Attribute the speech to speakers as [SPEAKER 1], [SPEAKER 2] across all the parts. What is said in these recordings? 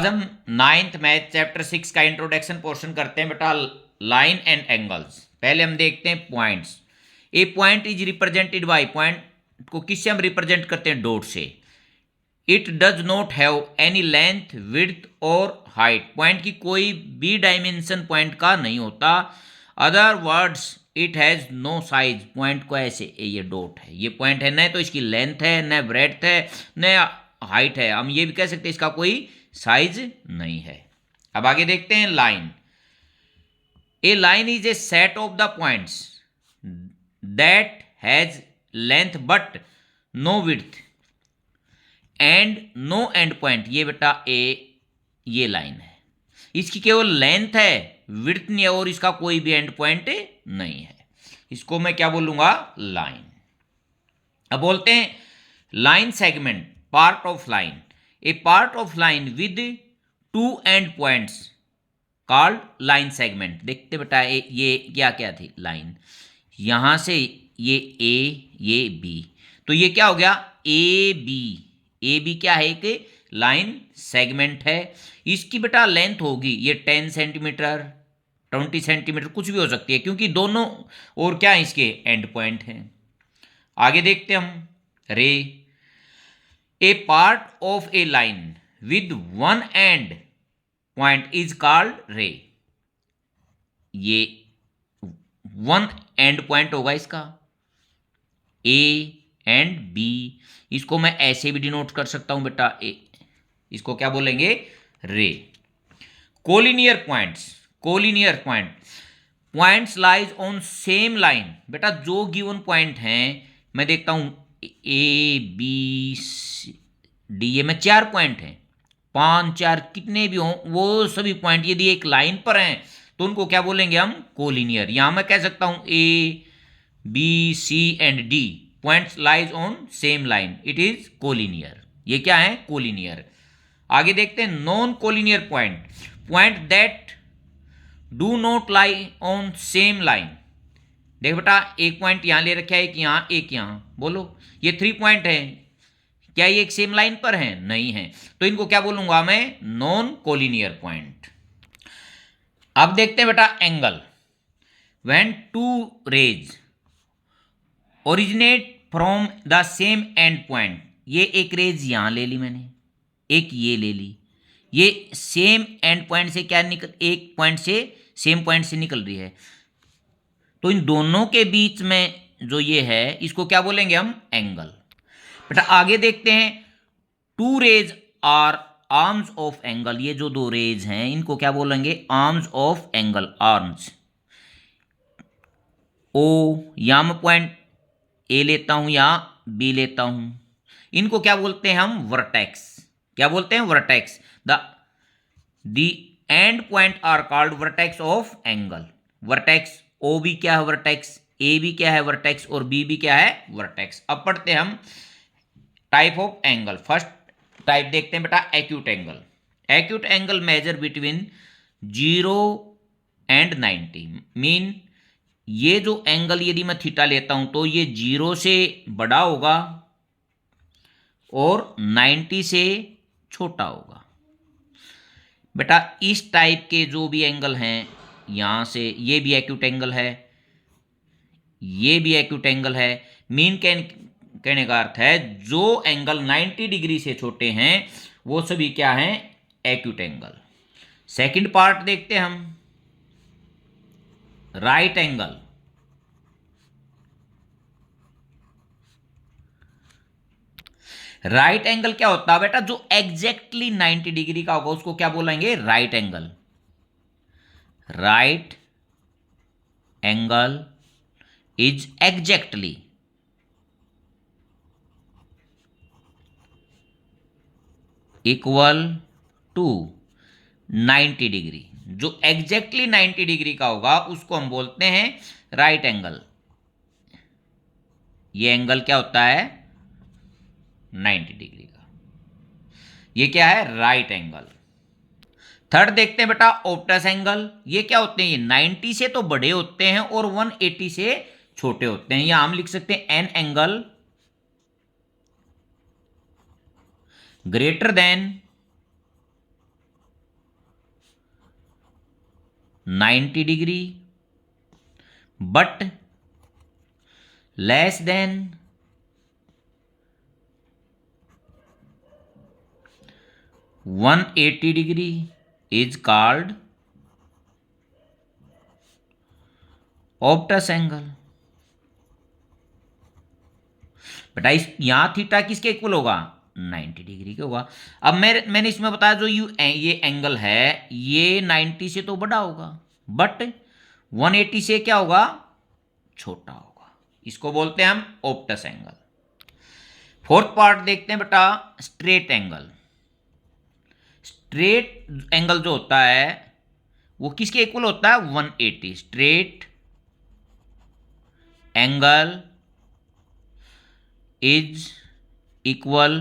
[SPEAKER 1] हम 9th math chapter 6 का introduction portion करते हैं बेटा। Line and angles. पहले हम देखते हैं points. A point is represented by, point को किससे हम रिप्रेजेंट करते हैं? डॉट से। It does not have any length, width और हाइट। पॉइंट की कोई भी डायमेंशन पॉइंट का नहीं होता। Other words it has no size. Point को ऐसे, ये डॉट है, ये पॉइंट है, न तो इसकी लेंथ है, न ब्रेड्थ है, न हाइट है। हम ये भी कह सकते हैं इसका कोई साइज नहीं है। अब आगे देखते हैं line. A line is a set of the points that has length but no width and no end point. ये बेटा ये लाइन है, इसकी केवल लेंथ है, विड्थ नहीं है और इसका कोई भी एंड पॉइंट नहीं है। इसको मैं क्या बोलूंगा? लाइन। अब बोलते हैं line segment, part of line. A part of line with two and points called line segment. देखते बेटा ये क्या क्या थी? लाइन। यहां से ये ए, ये बी, तो ये क्या हो गया? A B. ए बी क्या है? एक लाइन सेगमेंट है। इसकी बेटा लेंथ होगी ये 10 सेंटीमीटर, 20 सेंटीमीटर, कुछ भी हो सकती है, क्योंकि दोनों और क्या है इसके एंड पॉइंट हैं। आगे देखते हम ray. A part of a line with one end point is called ray. ये वन एंड पॉइंट होगा इसका, ए एंड बी। इसको मैं ऐसे भी डिनोट कर सकता हूं बेटा, ए। इसको क्या बोलेंगे? रे। Collinear points, collinear points lies on same line. बेटा जो गिवन पॉइंट हैं, मैं देखता हूं ए बी सी डी, ये में 4 पॉइंट हैं, 5 4 कितने भी हों, वो सभी पॉइंट यदि एक लाइन पर हैं तो उनको क्या बोलेंगे हम? कोलिनियर। यहां मैं कह सकता हूं A B C and D points lies on same line, it is collinear. ये क्या है? कोलिनियर। आगे देखते हैं non collinear point, point that do not lie on same line. देख बेटा एक पॉइंट यहां ले रखा है, एक यहां, एक यहां, बोलो ये 3 पॉइंट है, क्या ये एक सेम लाइन पर है? नहीं है, तो इनको क्या बोलूंगा मैं? Non collinear point. अब देखते हैं बेटा angle. When two rays originate from the same end point. ये एक रेज यहां ले ली मैंने, एक ये ले ली, ये सेम एंड पॉइंट से क्या निकल, एक पॉइंट से, सेम पॉइंट से निकल रही है, तो इन दोनों के बीच में जो ये है इसको क्या बोलेंगे हम? एंगल। बेटा आगे देखते हैं two rays are arms of angle. ये जो 2 रेज हैं इनको क्या बोलेंगे? Arms of angle, arms. ओ या मैं पॉइंट ए लेता हूं या बी लेता हूं, इनको क्या बोलते हैं हम? वर्टेक्स। क्या बोलते हैं? Vertex. The end point are called vertex of angle. Vertex O B क्या है? वर्टेक्स। ए बी क्या है? वर्टेक्स। और बी भी क्या है? वर्टेक्स। अब पढ़ते हैं हम type of angle. First type देखते हैं बेटा acute angle. Acute angle measure between 0 and 90। Mean ये जो एंगल यदि मैं थीटा लेता हूं तो ये 0 से बड़ा होगा और 90 से छोटा होगा। बेटा इस टाइप के जो भी एंगल हैं, यहां से ये भी एक्यूट एंगल है, ये भी एक्यूट एंगल है। मीन कहने का अर्थ है जो एंगल 90 डिग्री से छोटे हैं वो सभी क्या हैं? Acute angle. सेकंड पार्ट देखते हैं हम राइट एंगल। राइट एंगल क्या होता है बेटा? जो एग्जैक्टली 90 डिग्री का होगा उसको क्या बोलेंगे? Right angle. Right angle is exactly equal to 90 degree. जो एग्जैक्टली 90 डिग्री का होगा उसको हम बोलते हैं राइट एंगल। ये एंगल क्या होता है? 90 डिग्री का। ये क्या है? Right angle. थर्ड देखते हैं बेटा ऑप्टस एंगल। ये क्या होते हैं? ये 90 से तो बड़े होते हैं और 180 से छोटे होते हैं। यहां हम लिख सकते हैं an angle greater than 90 degree but less than 180 degree is called obtuse angle. बेटा इस यहां थीटा किसके इक्वल होगा? 90 डिग्री के होगा। अब मैंने इसमें बताया जो ये एंगल है ये 90 से तो बड़ा होगा बट 180 से क्या होगा? छोटा होगा। इसको बोलते हैं हम ऑब्टस एंगल। फोर्थ पार्ट देखते हैं बेटा, स्ट्रेट एंगल। स्ट्रेट एंगल जो होता है वो किसके इक्वल होता है? 180। Straight angle is equal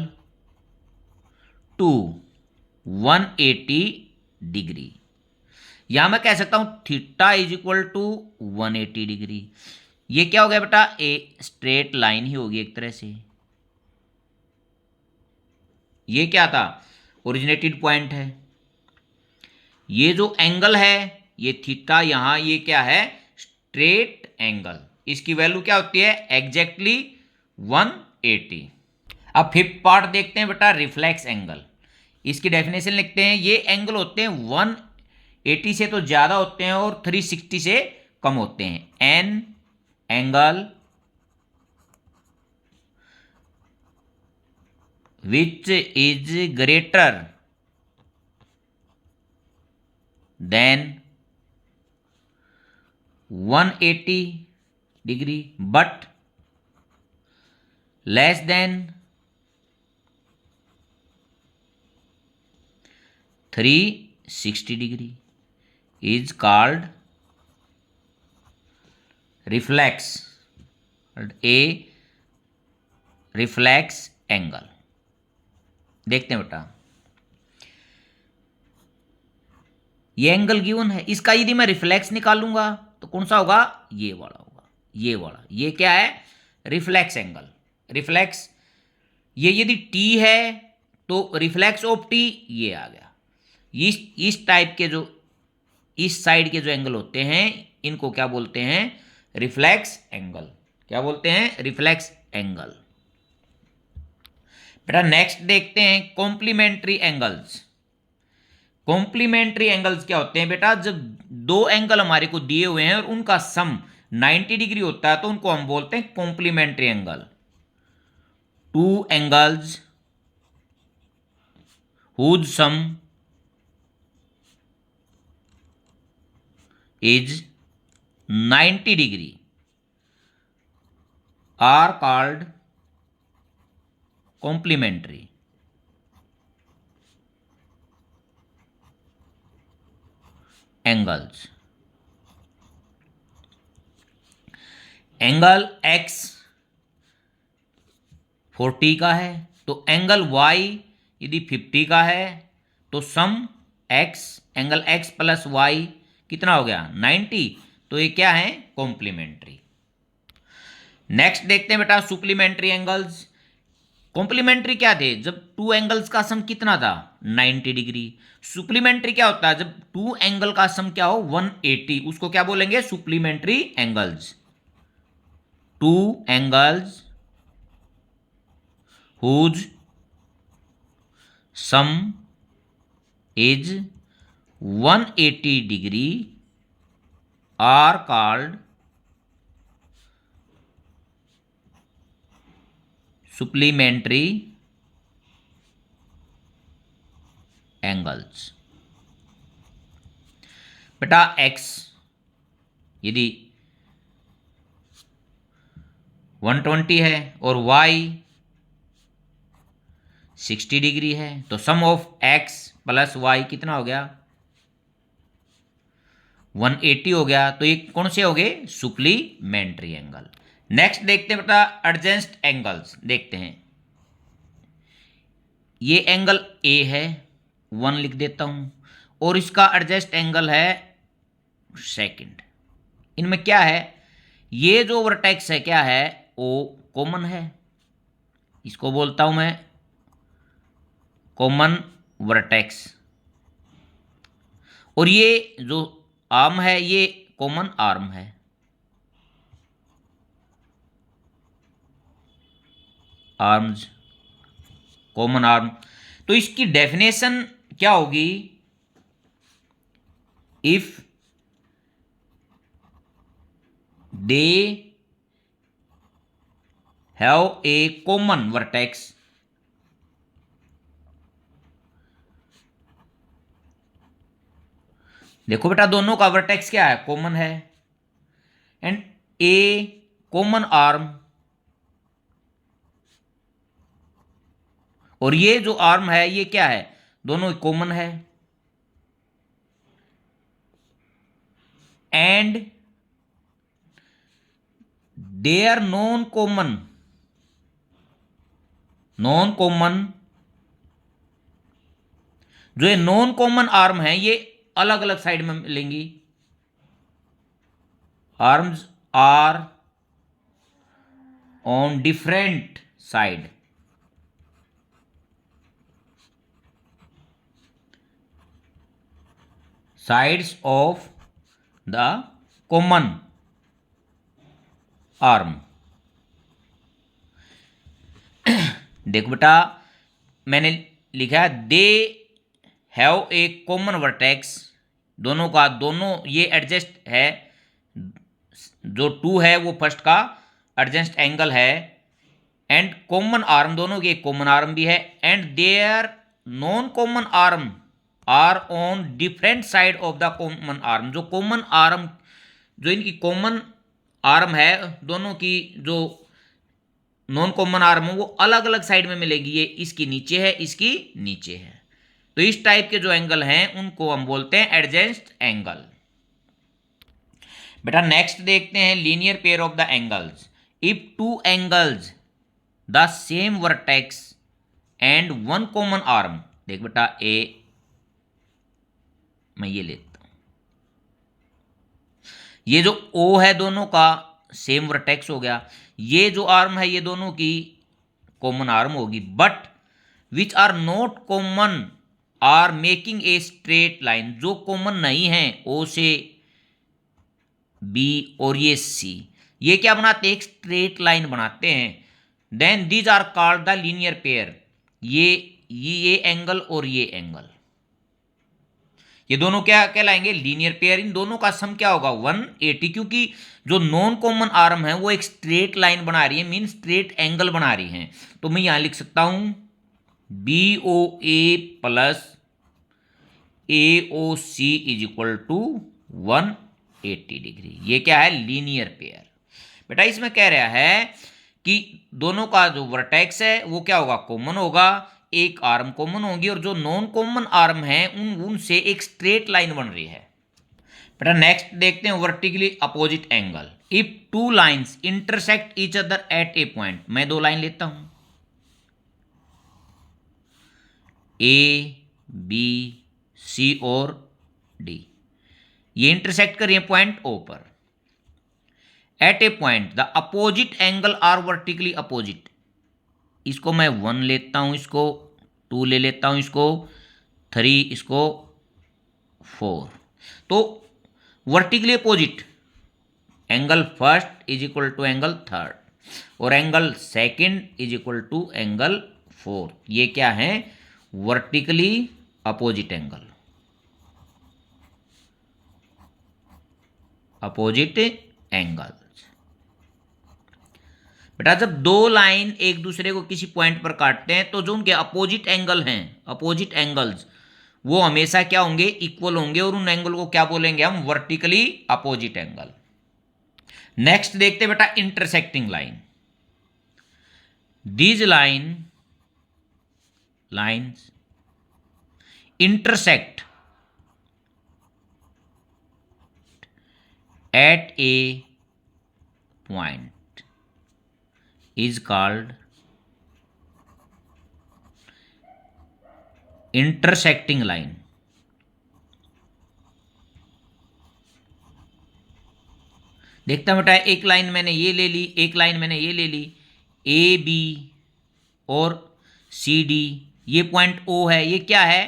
[SPEAKER 1] to 180 degree. यहां मैं कह सकता हूं theta is equal to 180 degree. ये क्या हो गया बेटा? ए स्ट्रेट लाइन ही होगी एक तरह से। ये क्या था? ओरिजिनेटेड पॉइंट है। ये जो एंगल है ये थीटा, यहां ये क्या है? Straight angle. इसकी वैल्यू क्या होती है? एग्जैक्टली 180। अब फिफ्थ पार्ट देखते हैं बेटा, रिफ्लेक्स एंगल। इसकी डेफिनेशन लिखते हैं। ये एंगल होते हैं 180 से तो ज़्यादा होते हैं और 360 से कम होते हैं। An angle which is greater than 180 degree but less then 360 degree is called reflex, a reflex angle। देखते हैं बेटा, ये एंगल गिवन है, इसका यदि मैं रिफ्लेक्स निकालूंगा तो कौन सा होगा? ये वाला होगा। ये वाला, ये क्या है? Reflex angle. रिफ्लेक्स, ये यदि टी है तो रिफ्लेक्स ऑफ टी ये आ गया। इस टाइप के जो इस साइड के जो एंगल होते हैं इनको क्या बोलते हैं? Reflex angle. क्या बोलते हैं? Reflex angle. बेटा नेक्स्ट देखते हैं कॉम्प्लीमेंट्री एंगल्स। कॉम्प्लीमेंट्री एंगल्स क्या होते हैं बेटा? जब दो एंगल हमारे को दिए हुए हैं और उनका सम 90 डिग्री होता है तो उनको हम बोलते हैं complementary angle. Two angles whose sum is 90 degree are called complementary। Angles. Angle x 40 का है तो एंगल y यदि 50 का है तो सम x, angle x plus y कितना हो गया? 90। तो ये क्या है? कॉम्प्लीमेंट्री। नेक्स्ट देखते हैं बेटा सुप्लीमेंट्री एंगल्स। कॉम्प्लीमेंट्री क्या थे? जब टू एंगल्स का सम कितना था? 90 डिग्री। सुप्लीमेंट्री क्या होता है? जब टू एंगल का सम क्या हो? 180। उसको क्या बोलेंगे? Supplementary angles. To angles whose sum is 180 degree are called supplementary angles। बेटा x यदि 120 है और y 60 डिग्री है तो सम ऑफ x प्लस वाई कितना हो गया? 180 हो गया। तो ये कौन से हो गए? Supplementary angle. नेक्स्ट देखते हैं बेटा एडजेंस्ट एंगल्स। देखते हैं, ये एंगल A है, 1 लिख देता हूं, और इसका एडजस्ट एंगल है सेकंड। इनमें क्या है? ये जो वर्टेक्स है क्या है? O कॉमन है, इसको बोलता हूं मैं कॉमन वर्टेक्स। और ये जो आर्म है ये कॉमन आर्म है, आर्म्स कॉमन आर्म। तो इसकी डेफिनेशन क्या होगी, if they have a common vertex, देखो बेटा दोनों का वर्टेक्स क्या है, कॉमन है, एंड ए कॉमन आर्म, और ये जो आर्म है ये क्या है, दोनों कॉमन है, and they are non common, non common, जो ये नॉन कॉमन आर्म है ये अलग अलग साइड में मिलेंगी, arms are on different side, sides of the common arm. देखो बेटा मैंने लिखा है they have a common vertex, दोनों का दोनों ये एडजस्ट है, जो 2 है वो फर्स्ट का एडजस्ट एंगल है, एंड कॉमन आर्म दोनों के कॉमन आर्म भी है, and their non common arm are on different side of the common arm, जो कॉमन आर्म जो इनकी कॉमन आर्म है दोनों की जो नॉन कॉमन आर्म है वो अलग अलग साइड में मिलेगी, ये इसकी नीचे है इसकी नीचे है, तो इस टाइप के जो एंगल हैं उनको हम बोलते हैं एडजेंस्ट एंगल। बेटा नेक्स्ट देखते हैं linear pair of the angles, if 2 angles the same vertex and 1 common arm, देख बेटा ए मैं ये लेता हूं, ये जो ओ है दोनों का सेम वर्टेक्स हो गया, ये जो आर्म है ये दोनों की कॉमन आर्म होगी, but which are not common are making a straight line, जो कॉमन नहीं है ओ से बी और ये सी, ये क्या बनाते हैं, एक स्ट्रेट लाइन बनाते हैं, then these are called the linear pair, ये एंगल और ये एंगल, ये दोनों क्या कहलाएंगे, लीनियर पेयर। इन दोनों का सम क्या होगा 180, क्योंकि जो नॉन कॉमन आर्म है वो एक स्ट्रेट लाइन बना रही है, मीन स्ट्रेट एंगल बना रही है, तो मैं यहां लिख सकता हूं B O A plus A O C is equal to 180 degree, ये क्या है, लीनियर पेयर। बेटा इसमें कह रहा है कि दोनों का जो वर्टेक्स है वो क्या होगा, कॉमन होगा, एक आर्म कॉमन होगी, और जो नॉन कॉमन आर्म है उनसे एक स्ट्रेट लाइन बन रही है। बेटा नेक्स्ट देखते हैं vertically opposite angle, if 2 lines intersect each other at a point, मैं 2 लाइन लेता हूं ए बी सी और डी, ये इंटरसेक्ट कर रही है पॉइंट ओ पर, at a point the opposite angle are vertically opposite, इसको मैं 1 लेता हूं, इसको 2 ले लेता हूं, इसको 3, इसको 4, तो vertically opposite angle first is equal to angle third, और angle second is equal to angle fourth, ये क्या है, vertically opposite angle, opposite angle. बेटा जब 2 लाइन एक दूसरे को किसी पॉइंट पर काटते हैं तो जो उनके अपोजिट एंगल हैं, अपोजिट एंगल्स, वो हमेशा क्या होंगे, इक्वल होंगे, और उन एंगल को क्या बोलेंगे हम, वर्टिकली अपोजिट एंगल। नेक्स्ट देखते हैं बेटा intersecting line, these lines intersect at a point is called intersecting line। देखता हूं बेटा एक लाइन मैंने ये ले ली, एक लाइन मैंने ये ले ली, ए बी और सी डी, ये पॉइंट ओ है, ये क्या है,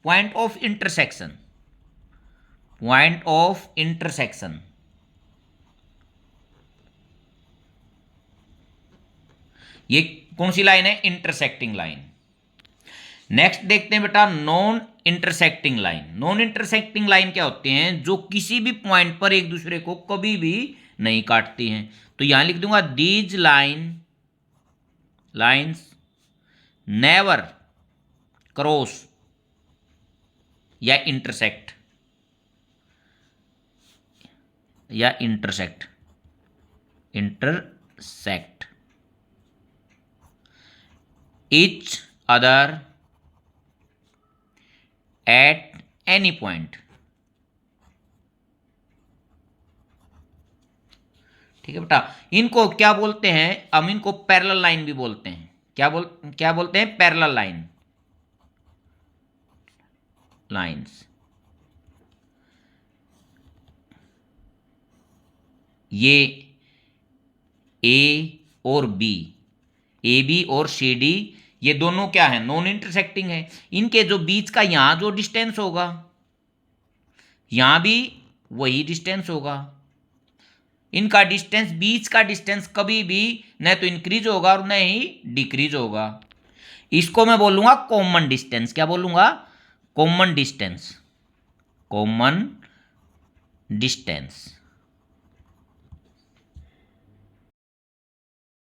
[SPEAKER 1] point of intersection, point of intersection, ये कौन सी लाइन है? Intersecting line. नेक्स्ट देखते हैं बेटा non intersecting line. Non intersecting line क्या होती हैं? जो किसी भी पॉइंट पर एक दूसरे को कभी भी नहीं काटती हैं। तो यहां लिख दूंगा दीज लाइन्स नेवर क्रॉस या intersect each other at any point। ठीक है बेटा, इनको क्या बोलते हैं? हम इनको पैरेलल लाइन भी बोलते हैं। क्या बोलते हैं? Parallel lines. ये ए और बी, ए बी और सी डी, ये दोनों क्या है? नॉन इंटरसेक्टिंग है। इनके जो बीच का यहां जो डिस्टेंस होगा, यहां भी वही डिस्टेंस होगा। इनका डिस्टेंस, बीच का डिस्टेंस कभी भी न तो इंक्रीज होगा और न ही डिक्रीज होगा। इसको मैं बोलूंगा कॉमन डिस्टेंस। क्या बोलूंगा? Common distance.